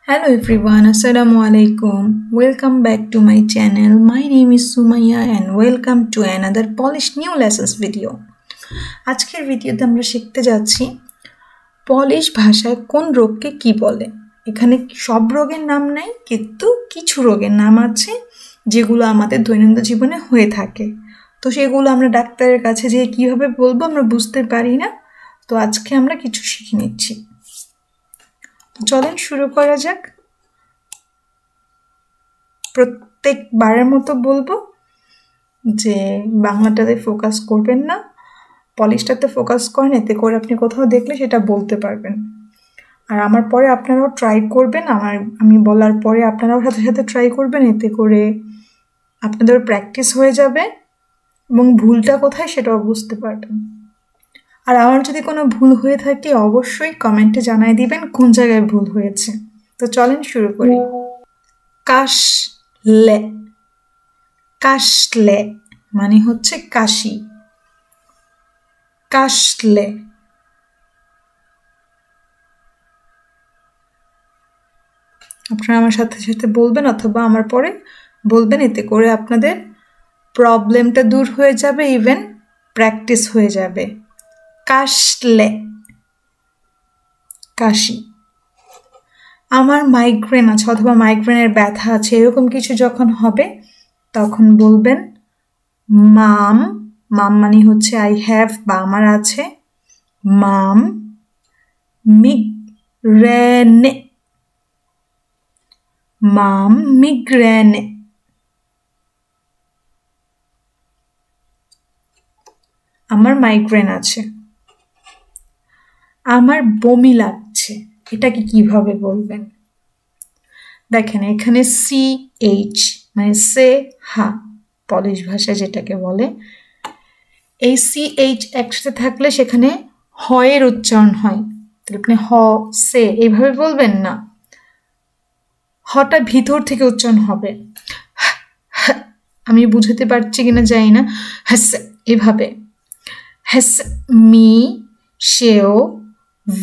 Hello everyone, Assalamu alaikum. Welcome back to my channel. My name is Sumaya and welcome to another Polish new lessons video. আজকের ভিডিওতে আমরা শিখতে যাচ্ছি polish ভাষায় কোন রোগকে কি বলে। এখানে সব রোগের নাম নেই, কিন্তু কিছু রোগের নাম আছে যেগুলো আমাদের দৈনন্দিন জীবনে হয়ে থাকে। তো সেগুলো আমরা ডাক্তারের কাছে যেয়ে কিভাবে বলবো আমরা বুঝতে পারি না। তো আজকে আমরা কিছু শিখে নিচ্ছি। চলেন শুরু করা যাক। প্রত্যেকবারের মতো বলবো যে বাংলাটাতে ফোকাস করবেন না, পলিশটাতে ফোকাস করেন, এতে করে আপনি কোথাও দেখলে সেটা বলতে পারবেন। আর আমার পরে আপনারাও ট্রাই করবেন, আমি বলার পরে আপনারাও সাথে সাথে ট্রাই করবেন, এতে করে আপনাদের প্র্যাকটিস হয়ে যাবে এবং ভুলটা কোথায় সেটাও বুঝতে পারবেন। আর আমার যদি কোনো ভুল হয়ে থাকে অবশ্যই কমেন্টে জানাই দিবেন কোন জায়গায় ভুল হয়েছে। তো চলেন শুরু করি। কাশলে, কাশলে মানে হচ্ছে কাশি। কাশলে। আপনারা আমার সাথে সাথে বলবেন অথবা আমার পরে বলবেন, এতে করে আপনাদের প্রবলেমটা দূর হয়ে যাবে, ইভেন প্র্যাকটিস হয়ে যাবে। কাশলে, কাশি। আমার মাইগ্রেন আছে অথবা মাইগ্রেনের ব্যথা আছে, এরকম কিছু যখন হবে তখন বলবেন মাম। মাম মানে হচ্ছে আই হ্যাভ বা আমার আছে। মাম মিগ্রেনে, মাম মিগ্রেনে। আমার মাইগ্রেন আছে। আমার বমি লাগছে, এটাকে কিভাবে বলবেন? দেখেন এখানে CH মানে সে হা, পলিশ ভাষায় যেটাকে বলে। এই CH একসাথে থাকলে সেখানে হয়ের উচ্চারণ হয়। তাহলে আপনি হ সে এইভাবে বলবেন না, হটা ভিতর থেকে উচ্চারণ হবে। আমি বুঝতে পারছি কিনা জানি না। হ্যাস এভাবে। হ্যাস মি সেও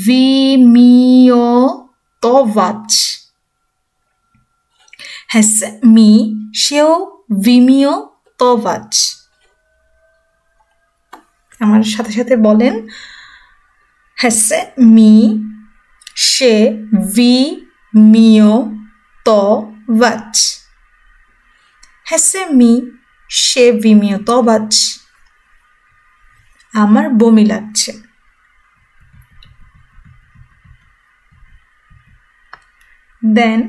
wymiotować. Chce mi się wymiotować. আমার সাথে সাথে বলেন chce mi się wymiotować. Chce mi się wymiotować. আমার বমি লাগছে। দেন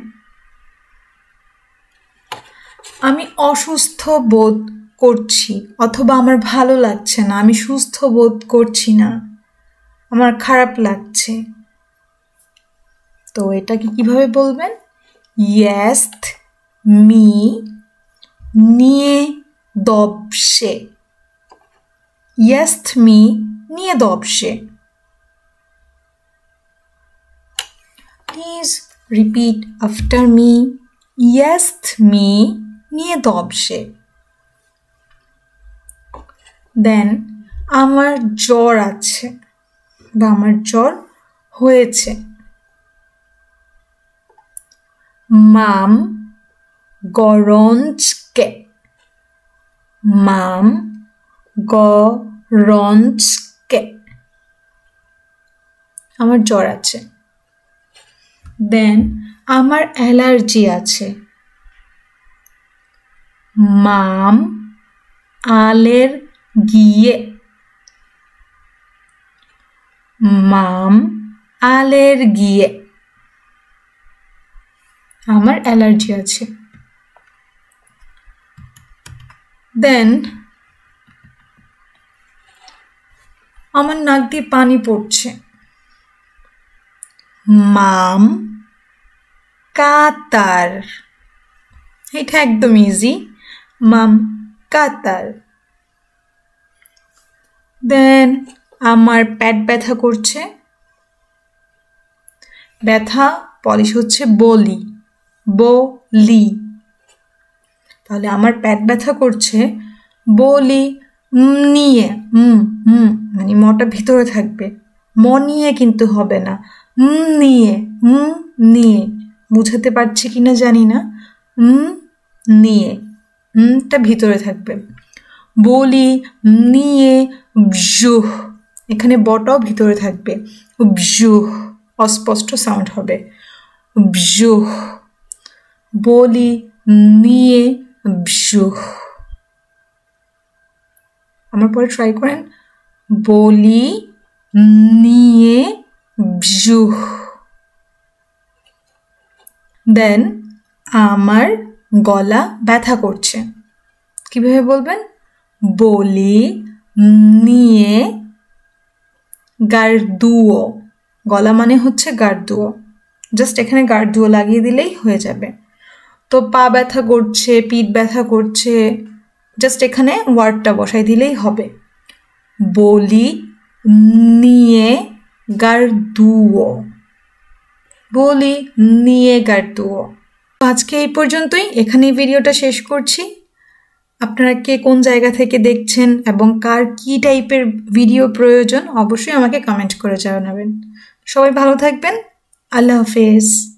আমি অসুস্থ বোধ করছি অথবা আমার ভালো লাগছে না, আমি সুস্থ বোধ করছি না, আমার খারাপ লাগছে। তো এটাকে কিভাবে বলবেন? Jest mi niedobrze. Jest mi niedobrze. Please repeat after me. Jest mi niedobrze. Then আমার জ্বর আছে বা আমার জ্বর হয়েছে। Mam gorączkę. Mam gorączkę. আমার জ্বর আছে। দেন আমার অ্যালার্জি আছে। মাম আলেরগিয়ে। মাম আলেরগিয়ে। আমার অ্যালার্জি আছে। দেন আমার নাক দিয়ে পানি পড়ছে। মাম কাতার। এটা একদম ইজি, মাম কাতার। দেন আমার পেট ব্যথা করছে। ব্যথা পলিশ হচ্ছে বলি, বলি। তাহলে আমার পেট ব্যথা করছে, বলি নিয়ে। মানে মটা ভিতরে থাকবে, ম নিয়ে কিন্তু হবে না, নিয়ে নিয়ে বুঝাতে পারছি কিনা জানি না। নিয়ে টা ভিতরে থাকবে। বলি নিয়ে বজুহ, এখানে বটাও ভিতরে থাকবে। বজুহ অস্পষ্ট সাউন্ড হবে। বজুহ। বলি নিয়ে বজুহ। আমার পরে ট্রাই করেন। বলি নিয়ে বজুহ। দেন আমার গলা ব্যথা করছে। কিভাবে বলবেন? বলি নিয়ে গার্দুও। গলা মানে হচ্ছে গার্দুও, জাস্ট এখানে গার্দুও লাগিয়ে দিলেই হয়ে যাবে। তো পা ব্যথা করছে, পিঠ ব্যথা করছে, জাস্ট এখানে ওয়ার্ডটা বসাই দিলেই হবে। বলি নিয়ে গার্দুও। বলি নিয়ে গার্দুও। আজকে এই পর্যন্তই, এখানেই ভিডিওটা শেষ করছি। আপনারা কে কোন জায়গা থেকে দেখছেন এবং কার কি টাইপের ভিডিও প্রয়োজন অবশ্যই আমাকে কমেন্ট করে জানাবেন। সবাই ভালো থাকবেন। আল্লাহ হাফেজ।